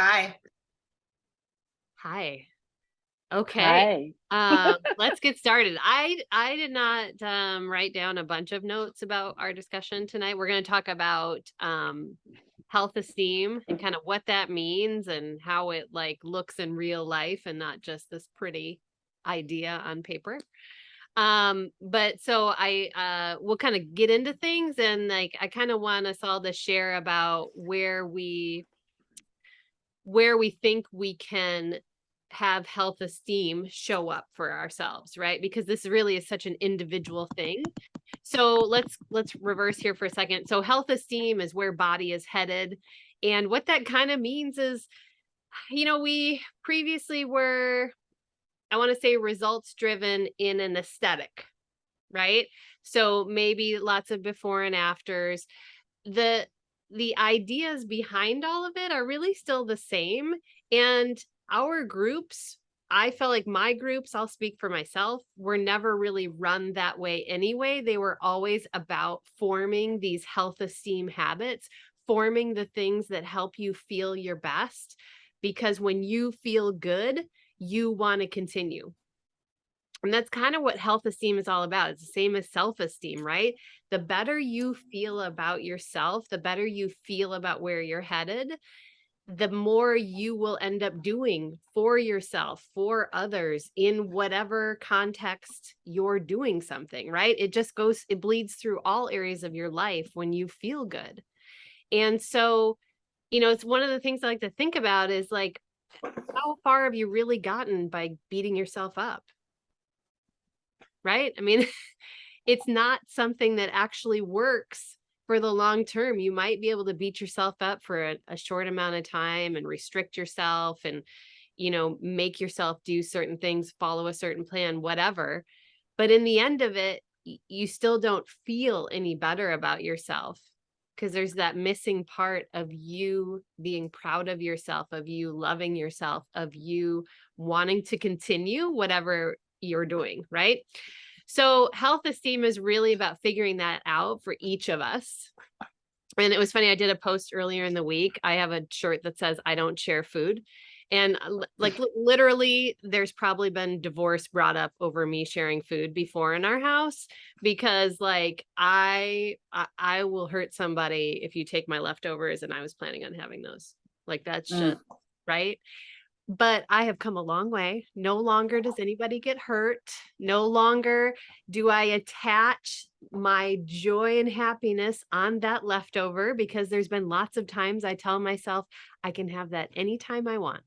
Hi. Hi. Okay. Hi. Let's get started. I did not write down a bunch of notes about our discussion tonight. We're going to talk about health esteem and kind of what that means and how it like looks in real life and not just this pretty idea on paper. But so I we'll kind of get into things, and like I kind of want us all to share about where we think we can have health esteem show up for ourselves, right? Because this really is such an individual thing. So let's reverse here for a second. So health esteem is where BODi is headed. And what that kind of means is, we previously were, I want to say, results driven in an aesthetic, right? So maybe lots of before and afters. The ideas behind all of it are really still the same. And our groups, I felt like my groups, I'll speak for myself, were never really run that way anyway. They were always about forming these health esteem habits, forming the things that help you feel your best. Because when you feel good, you want to continue. And that's kind of what health esteem is all about. It's the same as self-esteem, right? The better you feel about yourself, the better you feel about where you're headed, the more you will end up doing for yourself, for others, in whatever context you're doing something, right? It bleeds through all areas of your life when you feel good. And so, it's one of the things I like to think about is like, how far have you really gotten by beating yourself up? Right? I mean, it's not something that actually works for the long term. You might be able to beat yourself up for a short amount of time and restrict yourself and, make yourself do certain things, follow a certain plan, whatever. But in the end of it, you still don't feel any better about yourself because there's that missing part of you being proud of yourself, of you loving yourself, of you wanting to continue whatever you're doing, right? So health esteem is really about figuring that out for each of us. And it was funny, I did a post earlier in the week. I have a shirt that says, I don't share food. And like literally, there's probably been divorce brought up over me sharing food before in our house because like I will hurt somebody if you take my leftovers and I was planning on having those. Like that's just right. But I have come a long way. No longer does anybody get hurt. No longer do I attach my joy and happiness on that leftover because there's been lots of times I tell myself I can have that anytime I want.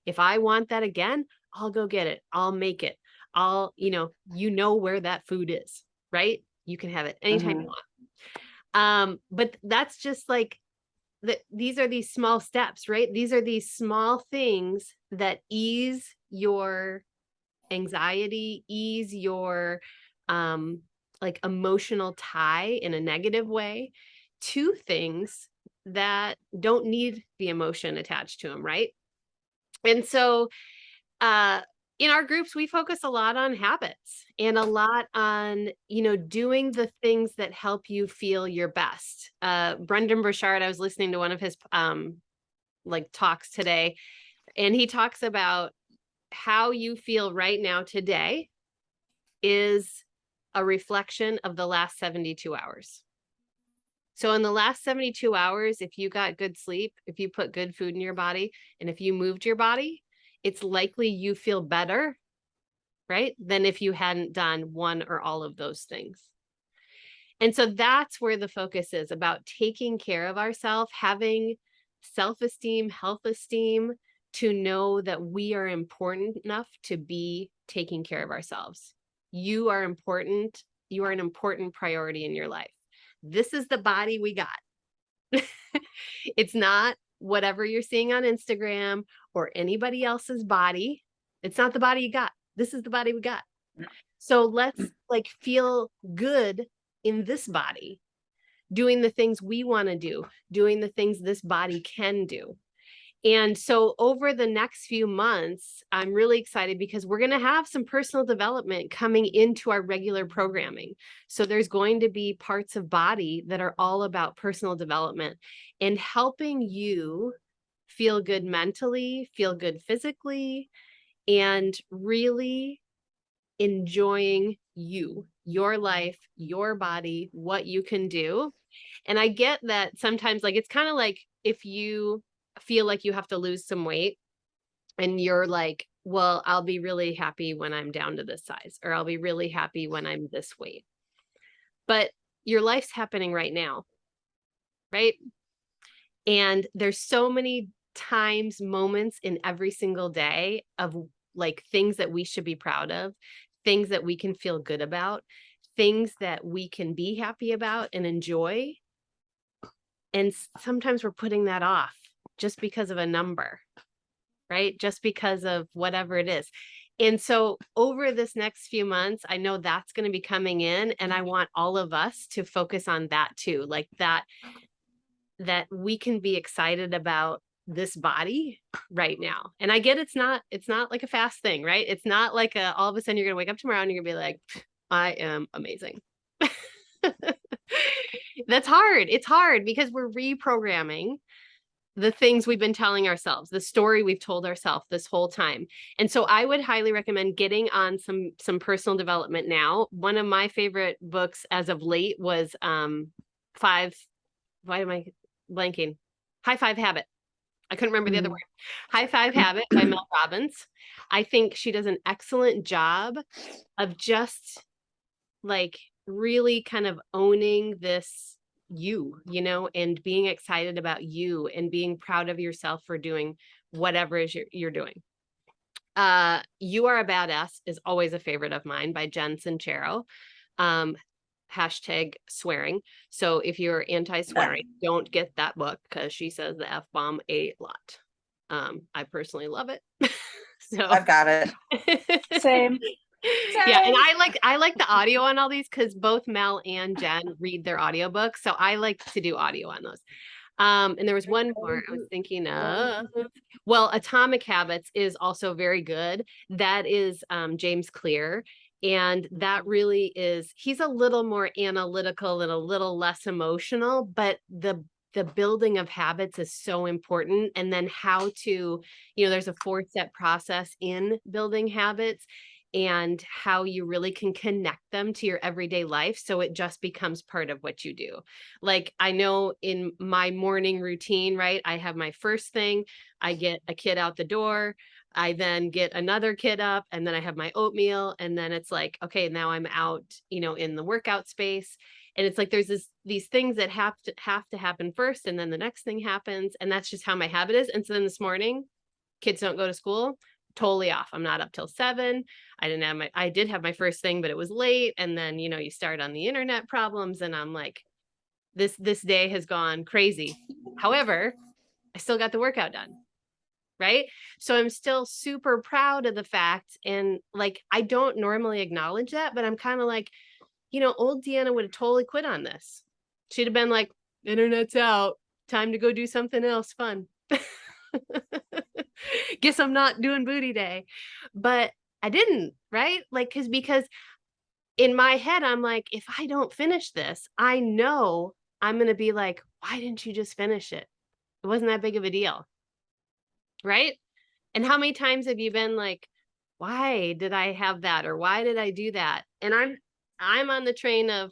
If I want that again, I'll go get it. I'll make it. Where that food is, right? You can have it anytime you Mhm. want. But that's just like these are these small steps, right? These are these small things that ease your anxiety, ease your like emotional tie in a negative way to things that don't need the emotion attached to them, right? And so uh in our groups we focus a lot on habits and a lot on doing the things that help you feel your best. Brendan Burchard, I was listening to one of his like talks today, and he talks about how you feel right now today is a reflection of the last 72 hours. So in the last 72 hours, if you got good sleep, if you put good food in your body, and if you moved your body, it's likely you feel better, right? Than if you hadn't done one or all of those things. And so that's where the focus is, about taking care of ourselves, having self-esteem, health esteem, to know that we are important enough to be taking care of ourselves. You are important. You are an important priority in your life. This is the body we got. It's not whatever you're seeing on Instagram or anybody else's body. It's not the body you got. This is the body we got. So let's like feel good in this body, doing the things we want to do, doing the things this body can do. And so over the next few months, I'm really excited because we're going to have some personal development coming into our regular programming. So there's going to be parts of BODi that are all about personal development and helping you feel good mentally, feel good physically, and really enjoying you, your life, your body, what you can do. And I get that sometimes, like, it's kind of like if you feel like you have to lose some weight and you're like, well, I'll be really happy when I'm down to this size, or I'll be really happy when I'm this weight. But your life's happening right now, right? And there's so many times, moments in every single day of like things that we should be proud of, things that we can feel good about, things that we can be happy about and enjoy. And sometimes we're putting that off just because of a number, right? Just because of whatever it is. And so over this next few months, I know that's going to be coming in, and I want all of us to focus on that too, like that we can be excited about this body right now. And I get it's not like a fast thing, right? It's not like all of a sudden you're going to wake up tomorrow and you're going to be like, I am amazing. That's hard. It's hard because we're reprogramming the things we've been telling ourselves, the story we've told ourselves this whole time. And so I would highly recommend getting on some personal development now. One of my favorite books as of late was why am I blanking? High Five Habit. I couldn't remember the other word. High Five Habit by Mel Robbins. I think she does an excellent job of just like really kind of owning this you know, and being excited about you and being proud of yourself for doing whatever it is you're doing. You Are a Badass is always a favorite of mine by Jen Sincero. Hashtag swearing. So if you're anti-swearing, don't get that book because she says the F-bomb a lot. I personally love it. So I've got it. Same. Yeah, and I like the audio on all these because both Mel and Jen read their audiobooks. So I like to do audio on those. And there was one more I was thinking of. Well, Atomic Habits is also very good. That is James Clear. And that really is, he's a little more analytical and a little less emotional, but the building of habits is so important. And then how to, you know, there's a 4-step process in building habits and how you really can connect them to your everyday life. So it just becomes part of what you do. Like I know in my morning routine, right? I have my first thing, I get a kid out the door. I then get another kid up and then I have my oatmeal. And then it's like, okay, now I'm out, you know, in the workout space. And it's like, there's these things that have to happen first. And then the next thing happens. And that's just how my habit is. And so then this morning, kids don't go to school, totally off. I'm not up till 7. I did have my first thing, but it was late. And then, you know, you start on the internet problems and I'm like, this day has gone crazy. However, I still got the workout done. Right. So I'm still super proud of the fact. And like, I don't normally acknowledge that, but I'm kind of like, you know, old Deanna would have totally quit on this. She'd have been like, internet's out, time to go do something else fun. Guess I'm not doing booty day. But I didn't, right? Like, because in my head, I'm like, if I don't finish this, I know I'm going to be like, why didn't you just finish it? It wasn't that big of a deal. Right. And how many times have you been like, why did I have that? Or why did I do that? And I'm on the train of,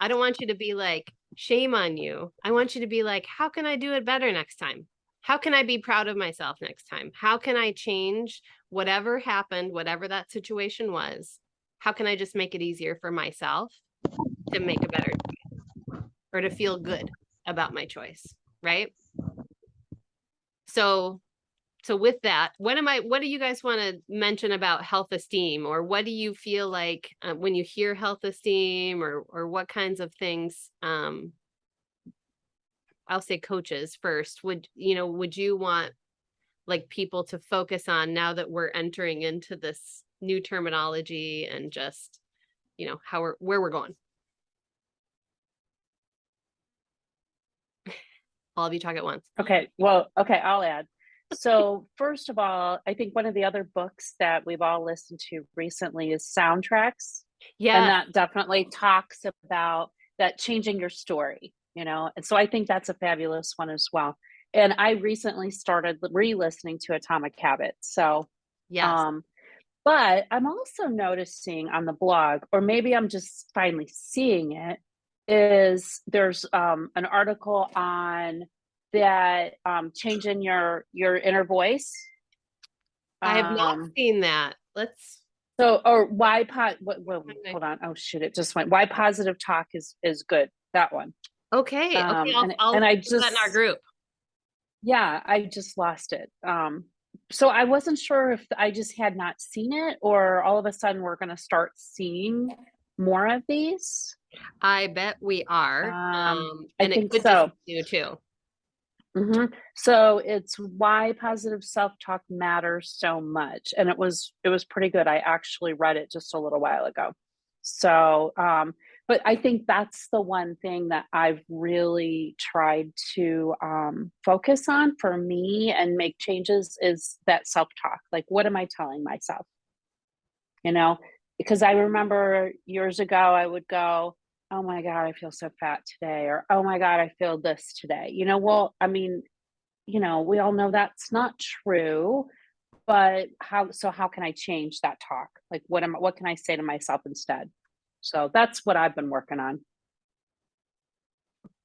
I don't want you to be like, shame on you. I want you to be like, how can I do it better next time? How can I be proud of myself next time? How can I change whatever happened, whatever that situation was? How can I just make it easier for myself to make a better choice or to feel good about my choice? Right. So with that, what do you guys want to mention about health esteem, or what do you feel like when you hear health esteem, or what kinds of things? I'll say coaches first. Would you want like people to focus on now that we're entering into this new terminology and just, you know, where we're going? All of you talk at once. Okay. Well, okay, I'll add. So first of all, I think one of the other books that we've all listened to recently is Soundtracks. Yeah. And that definitely talks about that changing your story, you know? And so I think that's a fabulous one as well. And I recently started re-listening to Atomic Habits. So, Yes. um, but I'm also noticing on the blog, or maybe I'm just finally seeing it, is there's an article on that changing your inner voice. I have not Um, seen that. Let's. so or why Okay. hold on. Oh shoot, it just went. Why positive talk is good. That one. Okay. I'll And I put that in our just group. yeah, I just lost it. So I wasn't sure if I just had not seen it or all of a sudden we're gonna start seeing more of these. I bet we are. I And it think could just so. be you too. So it's why positive self-talk matters so much. And it was pretty good. I actually read it just a little while ago. So but I think that's the one thing that I've really tried to focus on for me and make changes is that self-talk. Like, what am I telling myself? You know, because I remember years ago, I would go, oh my God, I feel so fat today, or oh my God, I feel this today. Well, I mean, we all know that's not true, but how can I change that talk? Like, what can I say to myself instead? So that's what I've been working on.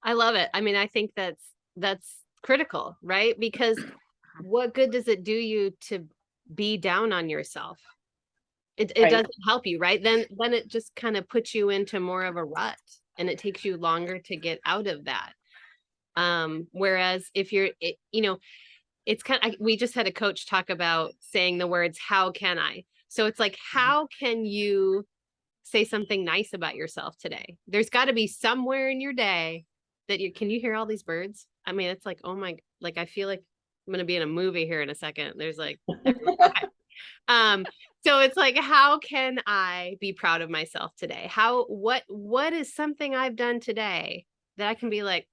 I love it. I mean, I think that's critical, right? Because what good does it do you to be down on yourself? It Right. doesn't help you, right? Then it just kind of puts you into more of a rut and it takes you longer to get out of that. Whereas if it's we just had a coach talk about saying the words, how can I? So it's like, how can you say something nice about yourself today? There's got to be somewhere in your day that can you hear all these birds? I mean, it's like, oh my, like, I feel like I'm going to be in a movie here in a second. There's like, okay. So it's like, how can I be proud of myself today? What is something I've done today that I can be like,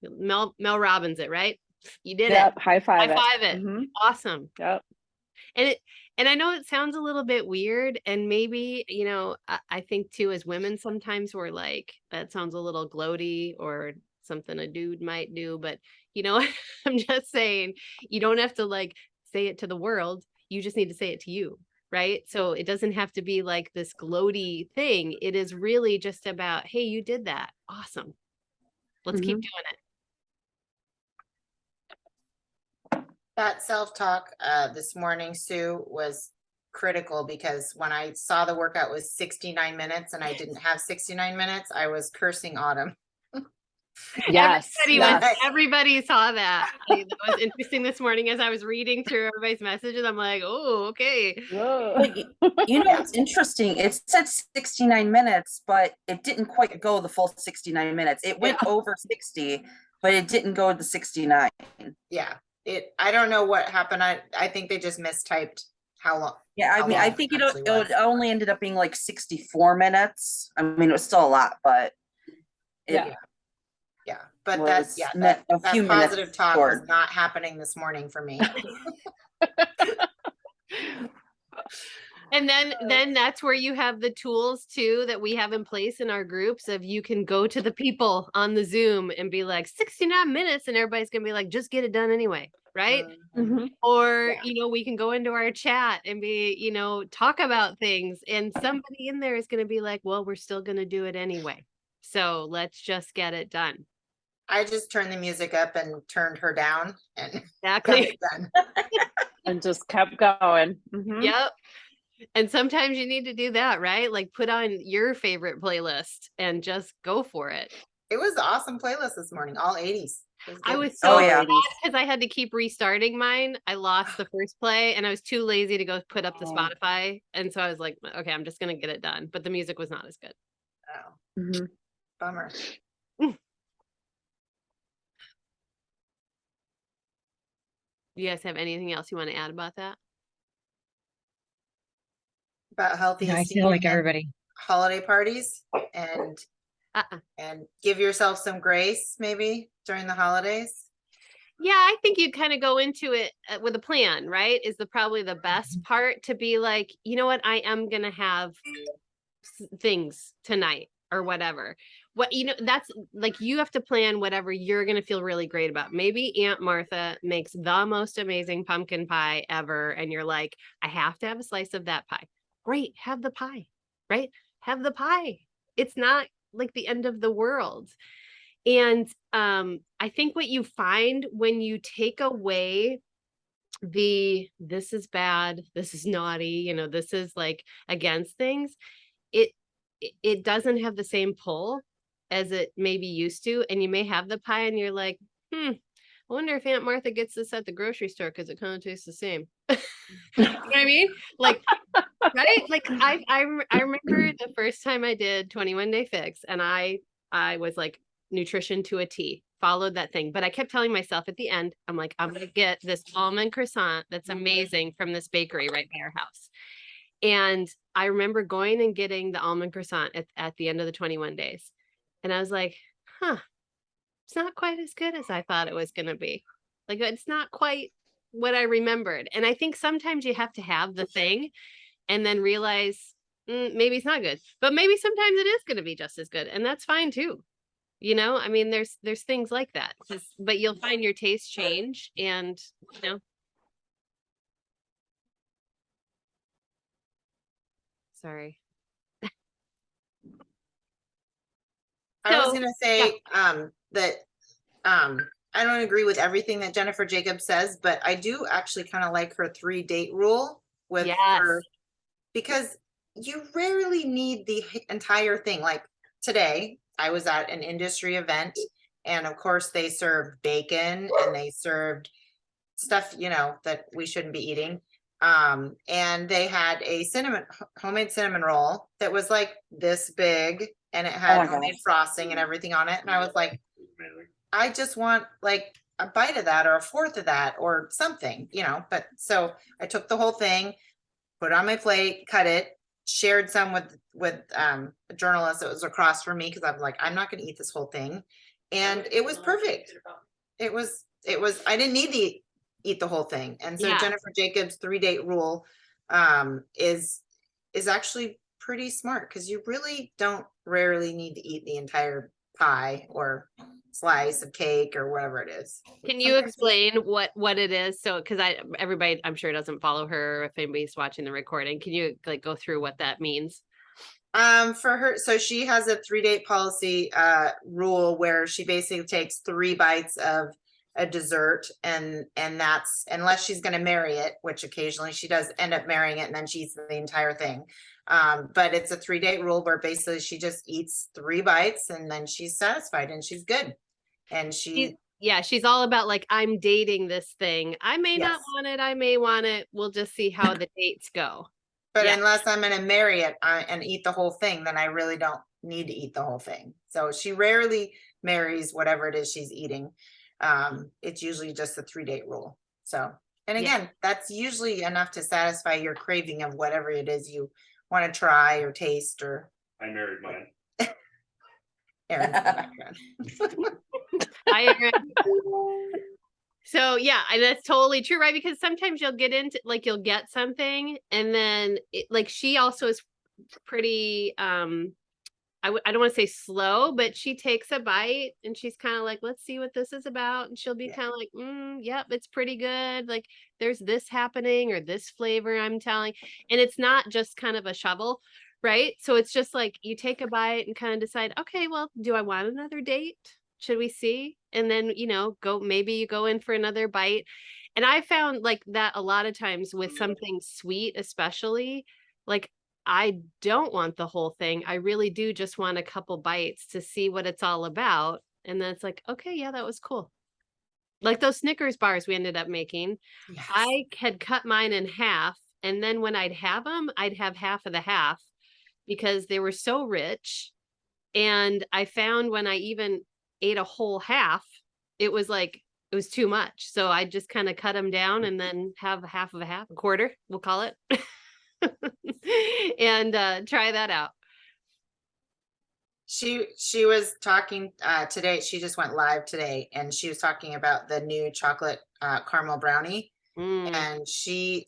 Mel Robbins it, right? You did it. High five High it. five it. Awesome. Yep. And I know it sounds a little bit weird, and maybe, I think too, as women, sometimes we're like, that sounds a little gloaty or something a dude might do, but I'm just saying, you don't have to like say it to the world. You just need to say it to you, right? So it doesn't have to be like this gloaty thing. It is really just about, hey, you did that. Awesome. Let's keep doing it. That self-talk this morning, Sue, was critical because when I saw the workout was 69 minutes and I didn't have 69 minutes, I was cursing Autumn. Yes. Everybody saw that. That was interesting this morning as I was reading through everybody's messages. I'm like, oh, okay. It's interesting. It said 69 minutes, but it didn't quite go the full 69 minutes. It went over 60, but it didn't go to 69. Yeah. I don't know what happened. I think they just mistyped how long. Yeah, I mean, I think it only ended up being like 64 minutes. I mean, it was still a lot, but yeah. But that's that positive talk was not happening this morning for me. And then that's where you have the tools too that we have in place in our groups of you can go to the people on the Zoom and be like 69 minutes and everybody's gonna be like, just get it done anyway, right? Or we can go into our chat and be, talk about things, and somebody in there is gonna be like, well, we're still gonna do it anyway. So let's just get it done. I just turned the music up and turned her down and exactly done. And just kept going. Yep. And sometimes you need to do that, right? Like put on your favorite playlist and just go for it. It was an awesome playlist this morning, all 80s. I was so sad because I had to keep restarting mine. I lost the first play and I was too lazy to go put up the Spotify. And so I was like, okay, I'm just going to get it done. But the music was not as good. Oh, bummer. Do you guys have anything else you want to add about that? About healthy I feel like everybody holiday parties and give yourself some grace maybe during the holidays. Yeah, I think you'd kind of go into it with a plan, right? Is probably the best part, to be like, you know what, I am going to have things tonight or whatever. what, that's like, you have to plan whatever you're going to feel really great about. Maybe Aunt Martha makes the most amazing pumpkin pie ever. And you're like, I have to have a slice of that pie. Great. Have the pie, right? Have the pie. It's not like the end of the world. And I think what you find when you take away this is bad, this is naughty, this is like against things, it doesn't have the same pull as it maybe used to. And you may have the pie and you're like, I wonder if Aunt Martha gets this at the grocery store because it kind of tastes the same. You know what I mean? Like, right? Like I remember the first time I did 21 Day Fix, and I was like nutrition to a T, followed that thing. But I kept telling myself at the end, I'm like, I'm gonna get this almond croissant that's amazing from this bakery right by our house. And I remember going and getting the almond croissant at the end of the 21 days. And I was like, it's not quite as good as I thought it was going to be. Like, it's not quite what I remembered. And I think sometimes you have to have the thing and then realize maybe it's not good, but maybe sometimes it is going to be just as good. And that's fine too. I mean, there's things like that, but you'll find your taste change, and, sorry. I was So, gonna say, that, I don't agree with everything that Jennifer Jacobs says, but I do actually kind of like her 3-date rule with Yes. her, because you rarely need the entire thing. Like today, I was at an industry event, and of course they served bacon and they served stuff, that we shouldn't be eating. And they had a homemade cinnamon roll that was like this big, and it had my homemade gosh. frosting and everything on it. And I was like, I just want like a bite of that or a fourth of that or something, but so I took the whole thing, put it on my plate, cut it, shared some with a journalist that was across from me, because I was like, I'm not going to eat this whole thing. And it was perfect. It was, I didn't need to eat the whole thing. And so Yeah. Jennifer Jacobs' 3-date rule is actually pretty smart, because you really don't rarely need to eat the entire pie or slice of cake or whatever it is. Can you explain what it is? So, because everybody, I'm sure, doesn't follow her. If anybody's watching the recording, can you like go through what that means? For her, so she has a 3-date policy rule where she basically takes 3 bites of a dessert, and that's, unless she's going to marry it, which occasionally she does end up marrying it, and then she eats the entire thing. But it's a 3-date rule where basically she just eats 3 bites and then she's satisfied and she's good. And she's all about like, I'm dating this thing. I may not Yes. want it. I may want it. We'll just see how the dates go. But Yeah. unless I'm going to marry it and eat the whole thing, then I really don't need to eat the whole thing. So she rarely marries whatever it is she's eating. It's usually just the 3-date rule. So, and Yeah. again, that's usually enough to satisfy your craving of whatever it is you want to try or taste. Or I married mine. Aaron's in the background. Hi, Aaron. So yeah, and that's totally true, right? Because sometimes you'll get into like, you'll get something, and then like, she also is pretty I don't want to say slow, but she takes a bite and she's kind of like, let's see what this is about. And she'll be kind of like, yep, it's pretty good. Like, there's this happening or this flavor I'm telling. And it's not just kind of a shovel, right? So it's just like, you take a bite and kind of decide, okay, well, do I want another date? Should we see? And then, maybe you go in for another bite. And I found like that a lot of times with something sweet, especially, like, I don't want the whole thing. I really do just want a couple bites to see what it's all about. And then it's like, okay, yeah, that was cool. Like those Snickers bars we ended up making. Yes. I had cut mine in half. And then when I'd have them, I'd have half of the half because they were so rich. And I found when I even ate a whole half, it was too much. So I just kind of cut them down and then have half of a half, a quarter, we'll call it. And try that out. She was talking today. She just went live today, and she was talking about the new chocolate caramel brownie. And she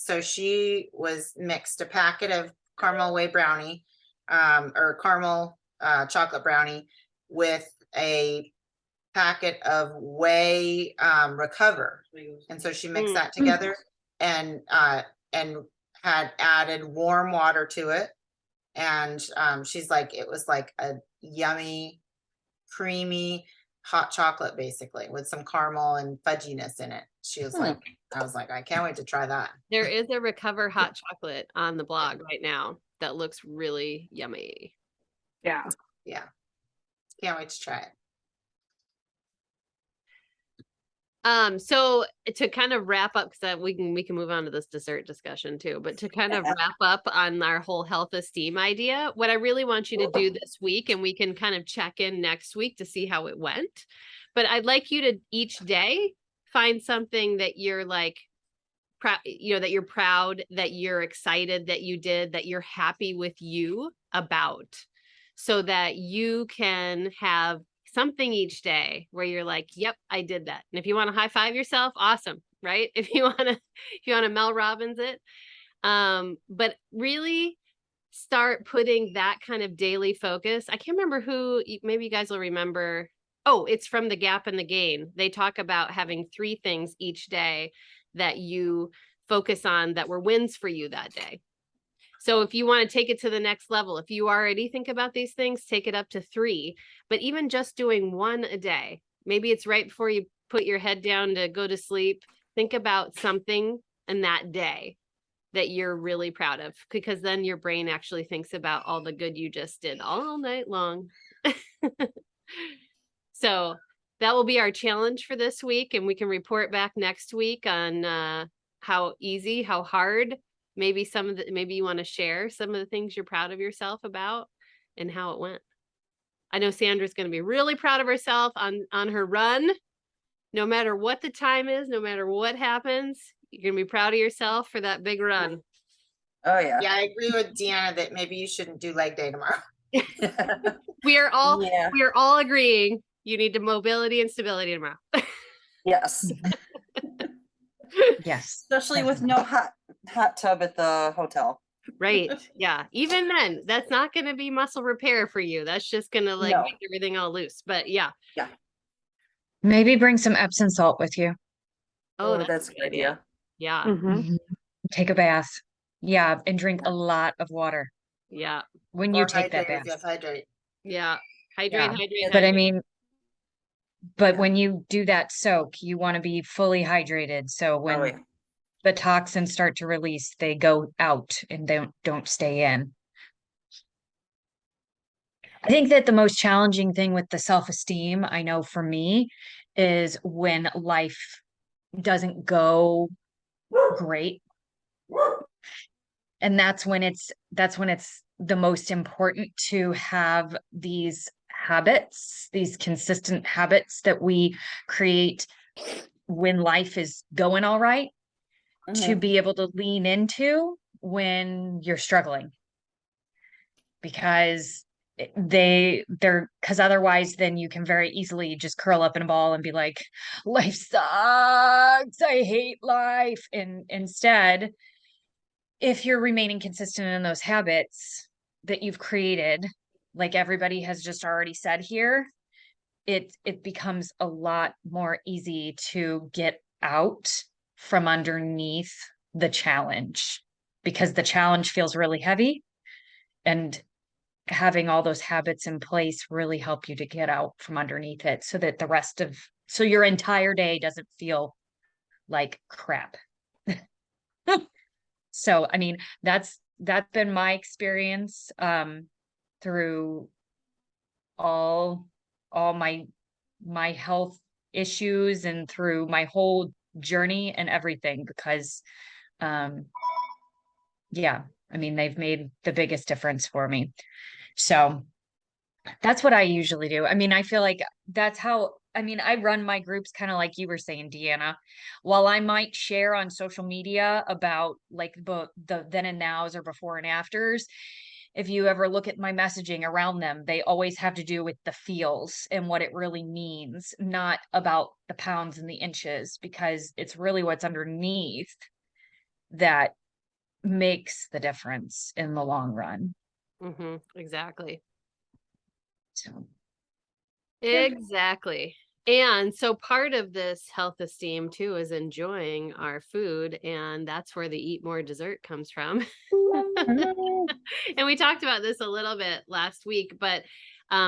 was mixed a packet of caramel whey brownie or caramel chocolate brownie with a packet of whey recover. And so she mixed that together and had added warm water to it. And she's like, it was like a yummy, creamy hot chocolate, basically, with some caramel and fudginess in it. She was like, I was like, I can't wait to try that. There is a Recover hot chocolate on the blog right now that looks really yummy. Yeah. Yeah. Can't wait to try it. So to kind of wrap up, because we can move on to this dessert discussion too, but to kind of wrap up on our whole health esteem idea, what I really want you to do this week, and we can kind of check in next week to see how it went, but I'd like you to each day find something that you're like, that you're proud, that you're excited that you did, that you're happy with you about, so that you can have something each day where you're like, yep, I did that. And if you want to high five yourself, awesome, right? If you want to Mel Robbins it, but really start putting that kind of daily focus. I can't remember who, maybe you guys will remember. Oh, it's from The Gap and the Gain. They talk about having 3 things each day that you focus on that were wins for you that day. So if you want to take it to the next level, if you already think about these things, take it up to 3, but even just doing 1 a day, maybe it's right before you put your head down to go to sleep, think about something in that day that you're really proud of, because then your brain actually thinks about all the good you just did all night long. So that will be our challenge for this week. And we can report back next week on how easy, how hard, maybe maybe you want to share some of the things you're proud of yourself about and how it went. I know Sandra's going to be really proud of herself on her run. No matter what the time is, no matter what happens, you're going to be proud of yourself for that big run. Oh, yeah. Yeah, I agree with Deanna that maybe you shouldn't do leg day tomorrow. We are all Yeah. agreeing you need the mobility and stability tomorrow. Yes. Yes. Especially with no hot tub at the hotel. Right. Yeah. Even then, that's not going to be muscle repair for you. That's just going to like No. make everything all loose. But yeah. Maybe bring some Epsom salt with you. Oh, That's a good idea. Yeah. Mhm. Take a bath. Yeah, and drink a lot of water Yeah. when you Or take that hydrate if bath. you have to hydrate. Yeah. Hydrate, Yeah. hydrate, But I hydrate. mean, but when you do that soak, you want to be fully hydrated. So when Oh, yeah. the toxins start to release, they go out and don't stay in. I think that the most challenging thing with the self-esteem, I know for me, is when life doesn't go great. And that's when it's the most important to have these habits, these consistent habits that we create when life is going all right, to Mhm. be able to lean into when you're struggling. Because because otherwise then you can very easily just curl up in a ball and be like, life sucks, I hate life. And instead, if you're remaining consistent in those habits that you've created, like everybody has just already said here, it becomes a lot more easy to get out from underneath the challenge, because the challenge feels really heavy, and having all those habits in place really help you to get out from underneath it, so that so your entire day doesn't feel like crap. So, I mean, that's been my experience through all my health issues and through my whole journey and everything, because yeah, I mean, they've made the biggest difference for me. So that's what I usually do. I mean, I feel like that's how, I mean, I run my groups kind of like you were saying, Deanna. While I might share on social media about like the then and nows or before and afters, if you ever look at my messaging around them, they always have to do with the feels and what it really means, not about the pounds and the inches, because it's really what's underneath that makes the difference in the long run. Exactly. So Exactly. And so part of this health esteem too is enjoying our food, and that's where the eat more dessert comes from. And we talked about this a little bit last week, but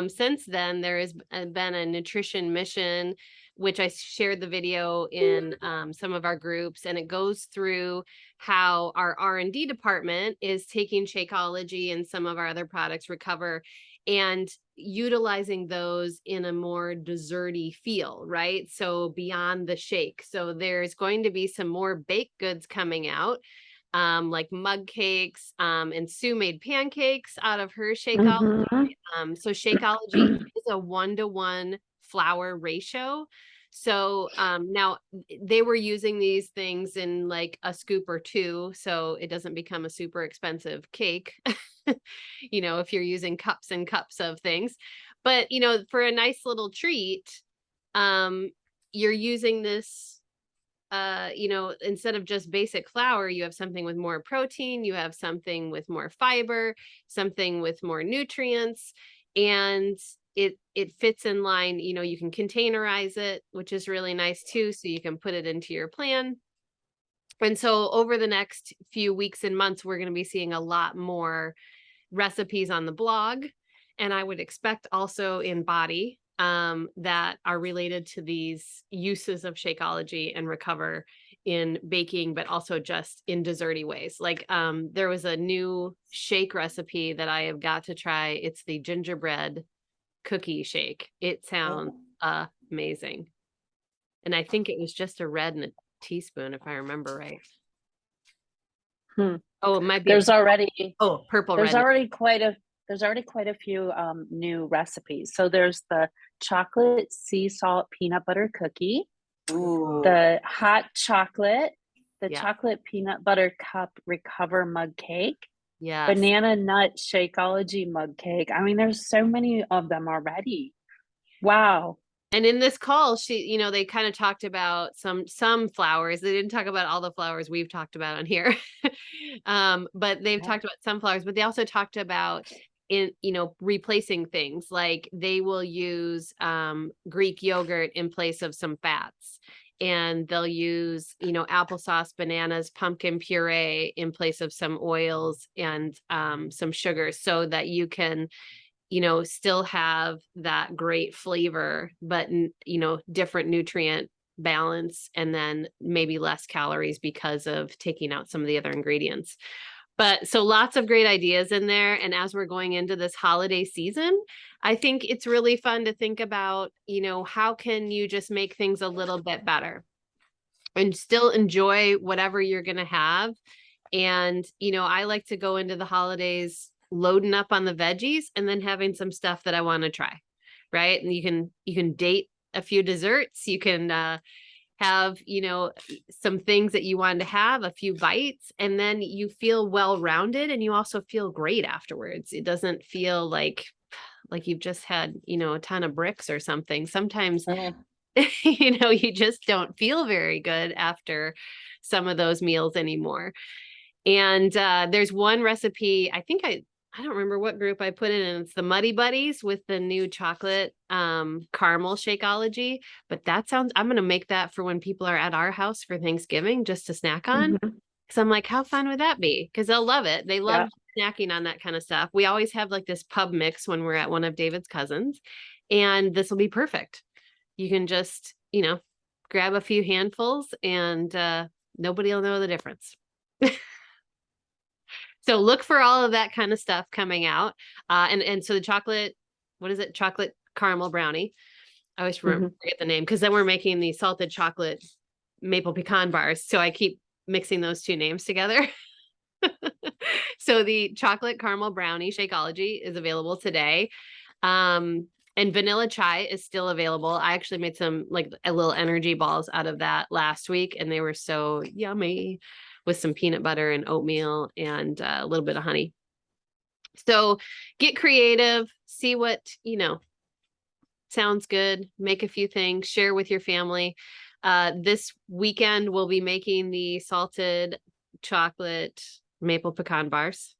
since then there has been a nutrition mission, which I shared the video in some of our groups, and it goes through how our R&D department is taking Shakeology and some of our other products, Recover, and utilizing those in a more desserty feel, right? So beyond the shake. So there's going to be some more baked goods coming out, like mug cakes, and Sue made pancakes out of her Shakeology. Mhm. So Shakeology is a 1-to-1 flour ratio. So now they were using these things in like a scoop or two, so it doesn't become a super expensive cake, you know, if you're using cups and cups of things. But, you know, for a nice little treat, you're using this, you know, instead of just basic flour, you have something with more protein, you have something with more fiber, something with more nutrients, and it fits in line. You know, you can containerize it, which is really nice too, so you can put it into your plan. And so over the next few weeks and months, we're going to be seeing a lot more recipes on the blog, and I would expect also in BODi, that are related to these uses of Shakeology and Recover in baking, but also just in desserty ways. Like there was a new shake recipe that I have got to try. It's the gingerbread cookie shake. It sounds amazing. And I think it was just a red and a teaspoon, if I remember right. Oh, it might be There's already purple there's red. already quite a few new recipes. So there's the chocolate sea salt peanut butter cookie, Ooh. the hot chocolate, the Yeah. chocolate peanut butter cup Recover mug cake, Yes. banana nut Shakeology mug cake. I mean, there's so many of them already. Wow. And in this call, you know, they kind of talked about some flowers. They didn't talk about all the flowers we've talked about on here. But they've talked about some flowers, but they also talked about you know, replacing things. Like they will use Greek yogurt in place of some fats. And they'll use, you know, applesauce, bananas, pumpkin puree in place of some oils and some sugars, so that you can, you know, still have that great flavor, but, you know, different nutrient balance, and then maybe less calories because of taking out some of the other ingredients. But so lots of great ideas in there. And as we're going into this holiday season, I think it's really fun to think about, you know, how can you just make things a little bit better and still enjoy whatever you're going to have. And, you know, I like to go into the holidays loading up on the veggies and then having some stuff that I want to try. Right. And you can date a few desserts. You can have, you know, some things that you wanted to have, a few bites, and then you feel well-rounded, and you also feel great afterwards. It doesn't feel like you've just had, you know, a ton of bricks or something. Sometimes, you know, you just don't feel very good after some of those meals anymore. And there's one recipe, I think I don't remember what group I put it in. It's the Muddy Buddies with the new chocolate caramel Shakeology. But that sounds, I'm going to make that for when people are at our house for Thanksgiving, just to snack on. Because I'm like, how fun would that be? Because they'll love it. They love snacking on that kind of stuff. We always have like this pub mix when we're at one of David's cousins. And this will be perfect. You can just, you know, grab a few handfuls and nobody will know the difference. So look for all of that kind of stuff coming out. And so the chocolate, what is it? Chocolate caramel brownie. I always forget the name, because then we're making the salted chocolate maple pecan bars. So I keep mixing those two names together. So the chocolate caramel brownie Shakeology is available today. And vanilla chai is still available. I actually made some like a little energy balls out of that last week, and they were so yummy, with some peanut butter and oatmeal and a little bit of honey. So get creative, see what, you know, sounds good, make a few things, share with your family. This weekend, we'll be making the salted chocolate maple pecan bars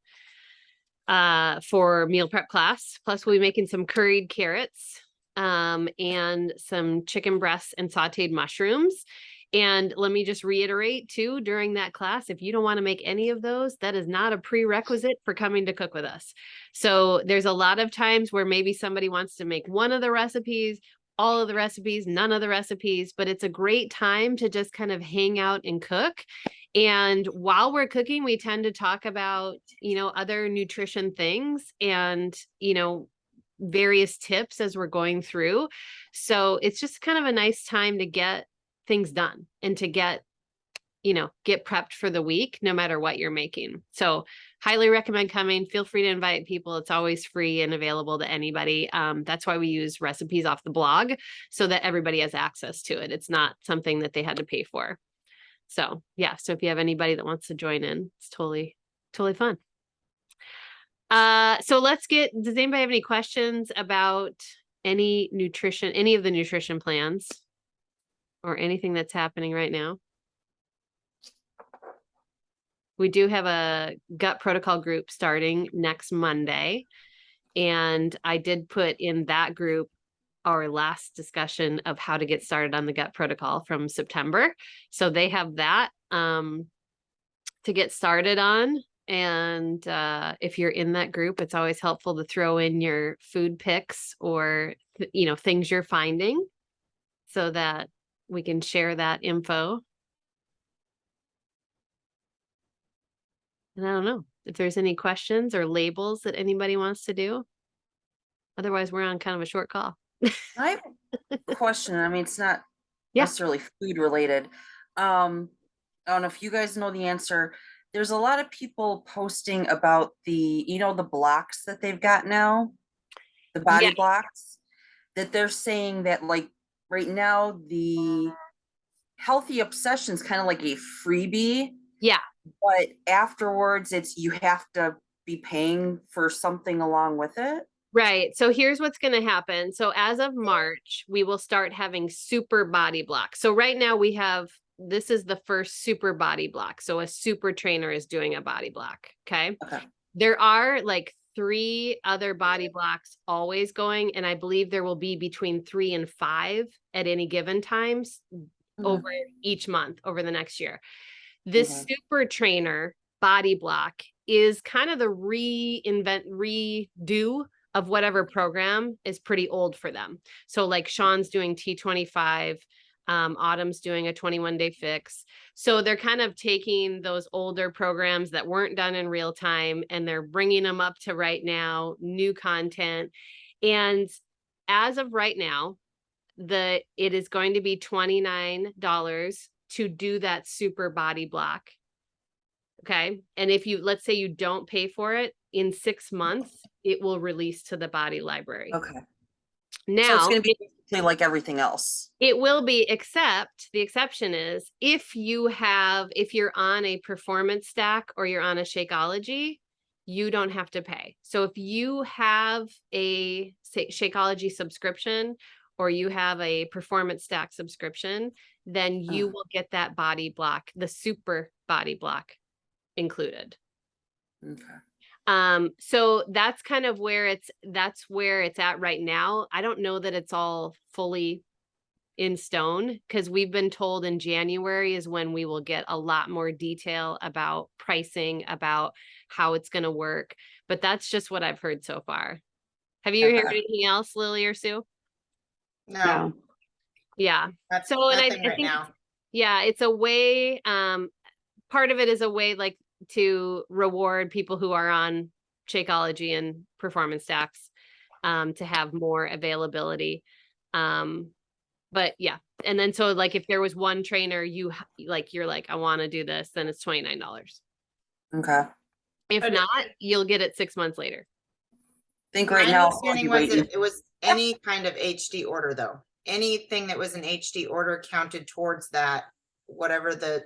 for meal prep class. Plus we'll be making some curried carrots and some chicken breasts and sauteed mushrooms. And let me just reiterate too, during that class, if you don't want to make any of those, that is not a prerequisite for coming to cook with us. So there's a lot of times where maybe somebody wants to make one of the recipes, all of the recipes, none of the recipes, but it's a great time to just kind of hang out and cook. And while we're cooking, we tend to talk about, other nutrition things and, various tips as we're going through. So it's just kind of a nice time to get things done and to get prepped for the week, no matter what you're making. So highly recommend coming. Feel free to invite people. It's always free and available to anybody. That's why we use recipes off the blog so that everybody has access to it. It's not something that they had to pay for. So yeah. So if you have anybody that wants to join in, it's totally fun. So does anybody have any questions about any of the nutrition plans or anything that's happening right now? We do have a gut protocol group starting next Monday. And I did put in that group our last discussion of how to get started on the gut protocol from September. So they have that to get started on. And if you're in that group, it's always helpful to throw in your food picks or, things you're finding so that we can share that info. And I don't know if there's any questions or labels that anybody wants to do. Otherwise, we're on kind of a short call. I have a question. I mean, it's not Yeah. necessarily food related. I don't know if you guys know the answer. There's a lot of people posting about the blocks that they've got now, the body Yeah. blocks, that they're saying that like right now the healthy obsession is kind of like a freebie. Yeah. But afterwards you have to be paying for something along with it. Right. So here's what's going to happen. So as of March, we will start having super body blocks. So right now this is the first super body block. So a super trainer is doing a body block. Okay. There are like 3 other body blocks always going. And I believe there will be between 3 and 5 at any given times over each month over the next year. This super trainer body block is kind of the redo of whatever program is pretty old for them. So like Sean's doing T25, Autumn's doing a 21-day fix. So they're kind of taking those older programs that weren't done in real time and they're bringing them up to right now, new content. And as of right now, it is going to be $29 to do that super body block. Okay. And if let's say you don't pay for it, in 6 months, it will release to the BODi library. Okay. Now so it's going to be basically like everything else. It will be, except the exception is if you're on a performance stack or you're on a Shakeology, you don't have to pay. So if you have a Shakeology subscription or you have a performance stack subscription, then you will get that body block, the super body block included. Okay. So that's kind of where it's at right now. I don't know that it's all fully in stone because we've been told in January is when we will get a lot more detail about pricing, about how it's going to work. But that's just what I've heard so far. Have you heard anything else, Lily or Sue? No. Yeah. That's So, and I nothing right think, now. yeah, it's a way, part of it is a way like to reward people who are on Shakeology and performance stacks, to have more availability. But yeah. And then, so like, if there was one trainer, you're like, I want to do this, then it's $29. Okay. If But not, you'll get it 6 months later. I think My right now understanding was that it was any kind of HD order though. Anything that was an HD order counted towards that, whatever the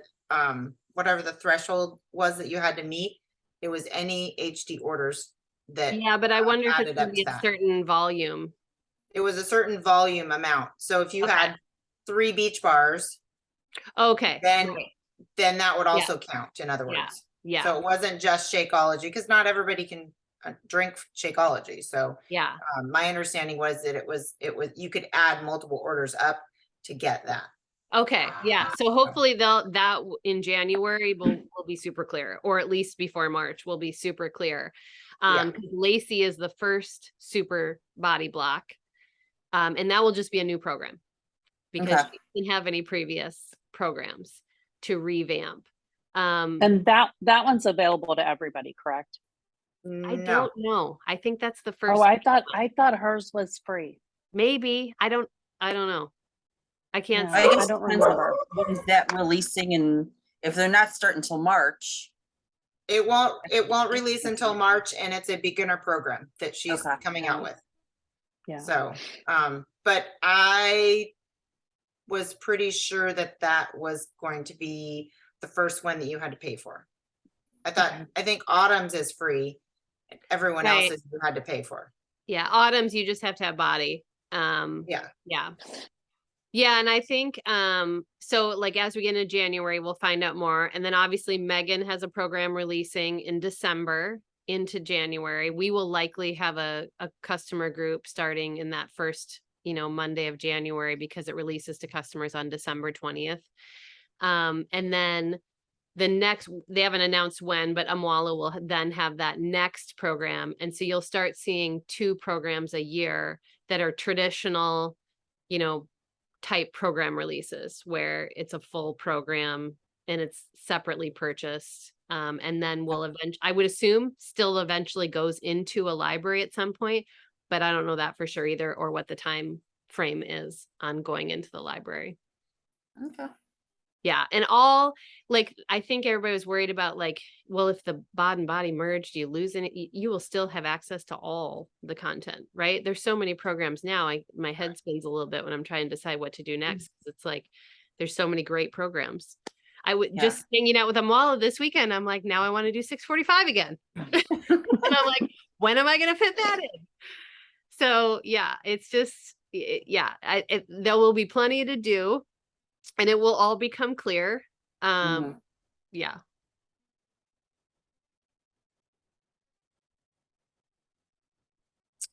threshold was that you had to meet. It was any HD orders that. Yeah, but I wonder if it's added going up to be to a that. certain volume. It was a certain volume amount. So if you Okay. had 3 beach bars, Okay. then right. that would also count, in other Yeah. words. Yeah. So it wasn't just Shakeology, because not everybody can drink Shakeology. So Yeah. my understanding was that it was, you could add multiple orders up to get that. Okay, yeah. So hopefully in January will be super clear, or at least before March will be super clear. Yeah. 'Cause Lacey is the first super body block. And that will just be a new program because Okay. she didn't have any previous programs to revamp. And that one's available to everybody, correct? I No, don't know. I think that's the first. Oh, I thought hers was free. Maybe. I don't know. I can't Yeah. I say. guess don't depends on remember. when is that releasing, and if they're not starting until March. it won't release until March, and it's a beginner program that she's Okay. coming out with. Yeah. So, but I was pretty sure that that was going to be the first one that you had to pay for. I think Autumn's is free. Everyone Right. else's you had to pay for. Yeah, Autumn's you just have to have body. Yeah. Yeah. Yeah, and I think so like as we get into January, we'll find out more. And then obviously Megan has a program releasing in December into January. We will likely have a customer group starting in that first, Monday of January because it releases to customers on December 20th. And then they haven't announced when, but Amwala will then have that next program. And so you'll start seeing 2 programs a year that are traditional, type program releases where it's a full program and it's separately purchased. And then I would assume still eventually goes into a library at some point, but I don't know that for sure either, or what the time frame is on going into the library. Okay. Yeah. And I think everybody was worried about well, if the BOD and BODi merged, you lose it. You will still have access to all the content, right? There's so many programs now. My head spins a little bit when I'm trying to decide what to do next. It's like, there's so many great programs. I would just hanging out with Amwala this weekend. I'm like, now I want to do 645 again. And I'm like, when am I going to fit that in? So yeah, it's just, there will be plenty to do. And it will all become clear. Yeah.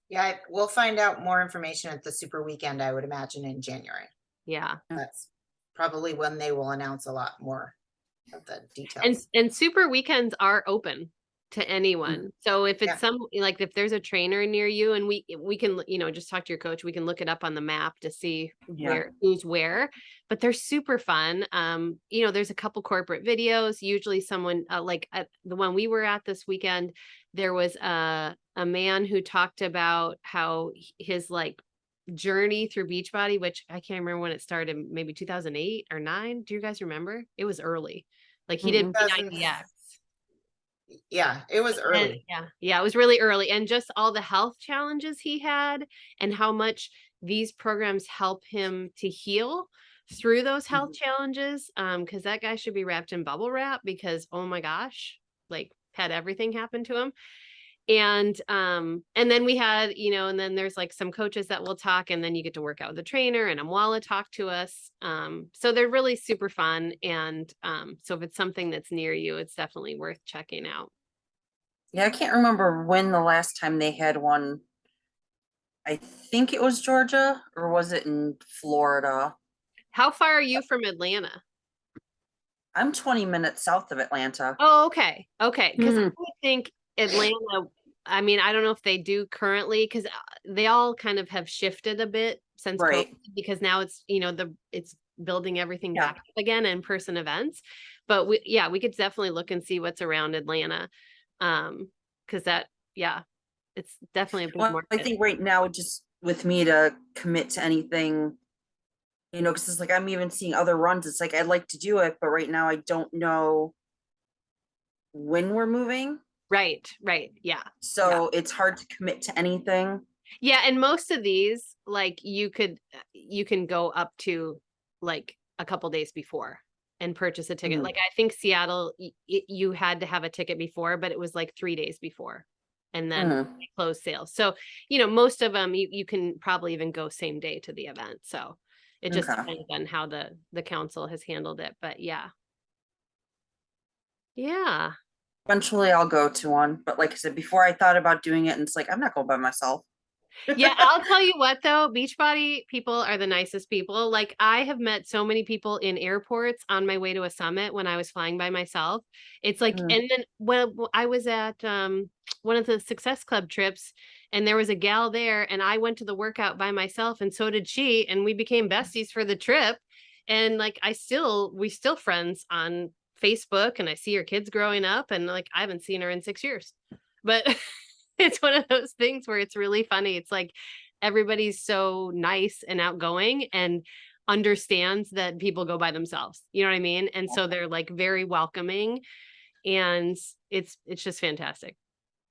Yeah, we'll find out more information at the super weekend, I would imagine, in January. Yeah. That's probably when they will announce a lot more of the details. And super weekends are open to anyone. So if it's if there's a trainer near you, and we can, just talk to your coach, we can look it up on the map to see who's where, but they're super fun. There's a couple corporate videos, usually someone at the one we were at this weekend, there was a man who talked about how his journey through Beachbody, which I can't remember when it started, maybe 2008 or 9. Do you guys remember? It was early. He did P90X. Yeah, it was early. Yeah, it was really early. And just all the health challenges he had and how much these programs help him to heal through those health challenges. Because that guy should be wrapped in bubble wrap because, oh my gosh, had everything happen to him. And then we had, and then there's some coaches that will talk, and then you get to work out with a trainer, and Amwala talk to us. So they're really super fun. And so if it's something that's near you, it's definitely worth checking out. Yeah, I can't remember when the last time they had one. I think it was Georgia, or was it in Florida? How far are you from Atlanta? I'm 20 minutes south of Atlanta. Oh, okay. Okay. Because I would think Atlanta, I don't know if they do currently, because they all kind of have shifted a bit since COVID, because now it's, it's building everything back up again, in-person events. But we could definitely look and see what's around Atlanta. Because it's definitely a big market. I think right now, just with me to commit to anything, because it's I'm even seeing other runs. It's I'd like to do it, but right now I don't know when we're moving. Right. Yeah. So it's hard to commit to anything. Yeah. And most of these, you can go up to a couple days before and purchase a ticket. I think Seattle, you had to have a ticket before, but it was 3 days before, and then close sales. So, most of them, you can probably even go same day to the event. So it just depends on how the council has handled it, but yeah. Eventually I'll go to one, but like I said, before I thought about doing it, and it's like, I'm not going by myself. Yeah, I'll tell you what though, Beachbody people are the nicest people. Like I have met so many people in airports on my way to a summit when I was flying by myself. It's like, Mhm. and then when I was at one of the Success Club trips, and there was a gal there, and I went to the workout by myself, and so did she, and we became besties for the trip. And like we still friends on Facebook, and I see her kids growing up, and like I haven't seen her in 6 years. But it's one of those things where it's really funny. It's like everybody's so nice and outgoing and understands that people go by themselves. You know what I mean? And so they're like very welcoming, and it's just fantastic.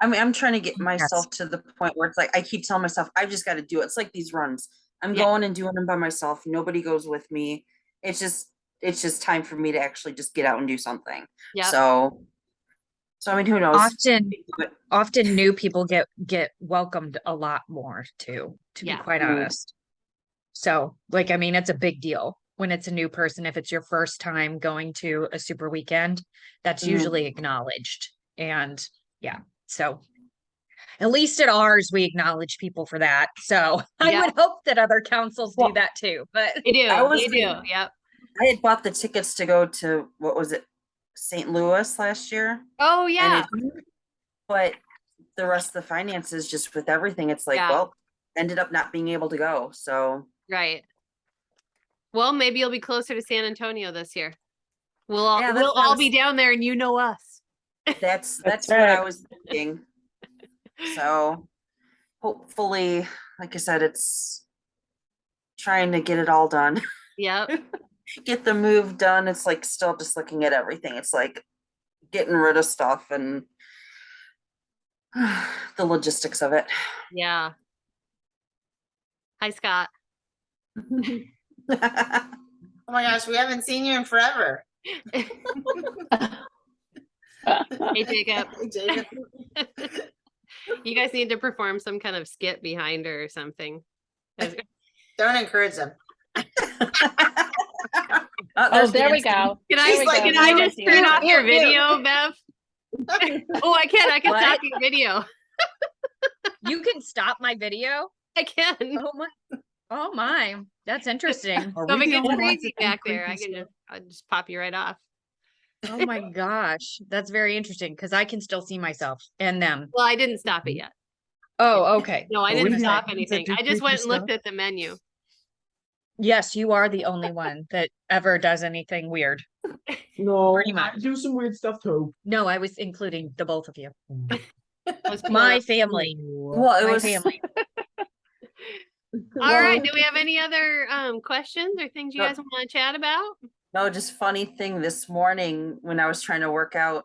I mean, I'm trying to get Yes. myself to the point where it's like, I keep telling myself, I've just got to do it. It's like these runs. I'm Yeah. going and doing them by myself. Nobody goes with me. It's just time for me to actually just get out and do something. Yeah. So I mean, who knows? Often new people get welcomed a lot more too, to be Yeah. quite Mhm. honest. So like, I mean, it's a big deal when it's a new person. If it's your first time going to a super weekend, that's Mhm. usually acknowledged. And yeah, so at least at ours, we acknowledge people for that. So I Yeah. would hope that other councils do Well, that too, but They do. I was They do. thinking- Yep. I had bought the tickets to go to, what was it, St. Louis last year, Oh and yeah. but the rest of the finances, just with everything, it's like, Yeah. well, ended up not being able to go. So Right. Well, maybe you'll be closer to San Antonio this year. We'll all Yeah, that's we'll what I all was- be down there, and you know us. that's That's what I right. was thinking. So hopefully, like I said, it's trying to get it all done. Yep. Get the move done. It's like still just looking at everything. It's like getting rid of stuff and the logistics of it. Yeah. Hi, Scott. Oh my gosh, we haven't seen you in forever. Hey, Jacob. Jacob. You guys need to perform some kind of skit behind her or something. Don't encourage them. Oh, There's there we dancing. go. Can There I we like, go. can I Now just see turn it. off your Ew, ew. video, Bev? Oh, I can. I can What? stop your video. you can stop my video. I can. Oh my, that's interesting. So if it gets crazy back there, I'll just pop you right off. Oh my gosh, that's very interesting because I can still see myself and them. Well, I didn't stop it yet. Oh, okay. No, I Are we didn't the stop only ones that anything. do I just creepy went and looked stuff? at the menu. Yes, you are the only one that ever does anything weird. No, Pretty I much. do some weird stuff too. No, I was including the both of you. Was cool My enough. family. Well, it My was family. All right. Do we have any other questions or things you No. guys want to chat about? no, just funny thing this morning when I was trying to work out,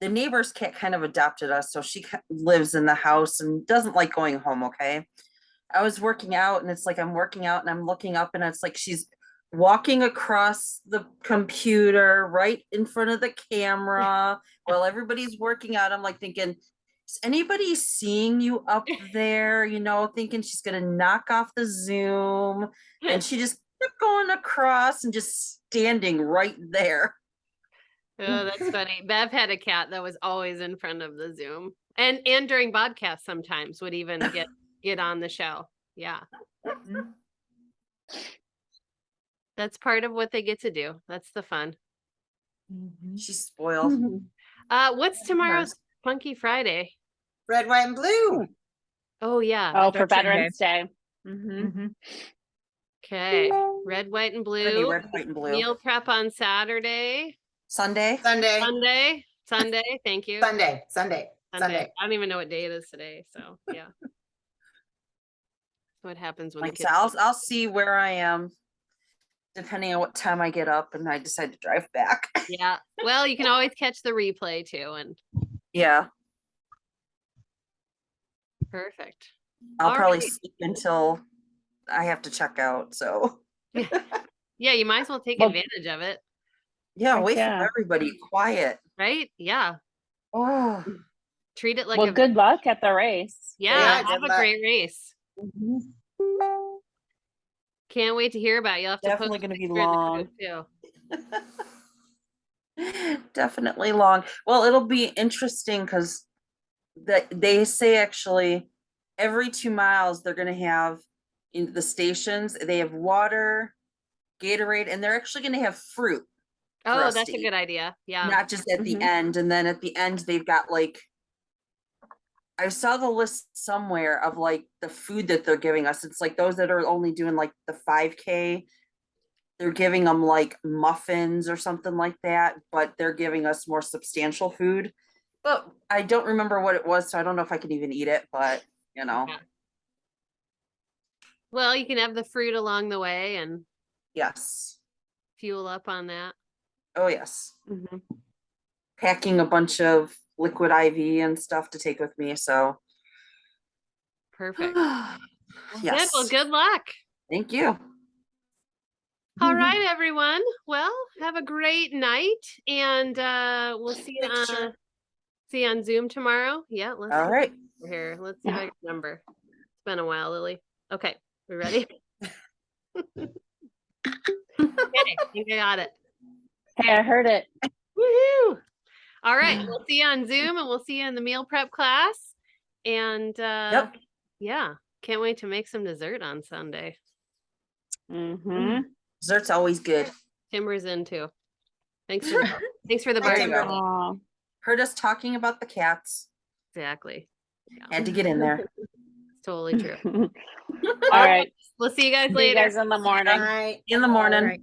the neighbor's cat kind of adopted us, so she lives in the house and doesn't like going home. Okay, I was working out and it's like I'm working out and I'm looking up and it's like she's walking across the computer right in front of the camera while everybody's working out. I'm like thinking, is anybody seeing you up there? You know, thinking she's gonna knock off the Zoom, and she just kept going across and just standing right there. Oh, that's funny. Bev had a cat that was always in front of the Zoom, and during podcasts sometimes would even get on the show. Yeah, that's part of what they get to do. That's the fun. She's spoiled. What's tomorrow's Funky Friday? Red, white, and blue. Oh yeah. Oh, for Veterans Veterans Day. Mhm. Mhm. Okay. Red, white, and Gonna be blue. red, white, and blue. Meal prep on Saturday. Sunday. Sunday. Sunday. Thank you. Sunday. Sunday. I don't even know what day it is today. So yeah. What happens when Like the so kids? I'll see where I am depending on what time I get up and I decide to drive back. Yeah. Well, you can always catch the replay too, and Yeah, perfect. I'll All probably right. sleep until I have to check out. So Yeah, you might as well take Well- advantage of it, yeah, Heck wait yeah. for everybody. Quiet. right? Yeah. Oh, Treat it like Well, a good luck at the race. yeah, Yeah, have good a luck. great race. Can't wait to hear about it. You'll have to definitely post gonna be a picture in the long. group, too. Definitely long. Well, it'll be interesting because they say actually every 2 miles they're gonna have in the stations, they have water, Gatorade, and they're actually gonna have fruit. for Oh, us that's to a eat, good idea. Yeah. Not just at the Mhm. end. And then at the end, they've got like, I saw the list somewhere of like the food that they're giving us. It's like those that are only doing like the 5K, they're giving them like muffins or something like that, but they're giving us more substantial food. But I don't remember what it was, so I don't know if I can even eat it, but you know, Yeah. Well, you can have the fruit along the way and yes. fuel up on that. Oh, yes. Mhm. Packing a bunch of liquid IV and stuff to take with me, so. Perfect. Well, good. Well, Yes, good luck. thank you. All right, everyone. Well, have a great night, and we'll see you on Zoom tomorrow. Yeah, let's All see right. here. Let's see if I can remember. It's been a while, Lily. Okay, we ready? Okay, I think I got it. Hey, I heard it. Woohoo! All right, we'll see you on Zoom, and we'll see you in the meal prep class. And Yep. yeah, can't wait to make some dessert on Sunday. Mm-hmm. Dessert's always good. Timber's in too. Thanks for thanks for the Hi, birthday. Timber. Oh, Heard us talking about the cats. Exactly. Yeah, Had to get in there. it's totally true. all right. We'll see you guys See you later. guys in the morning. Bye. In the morning. Alright.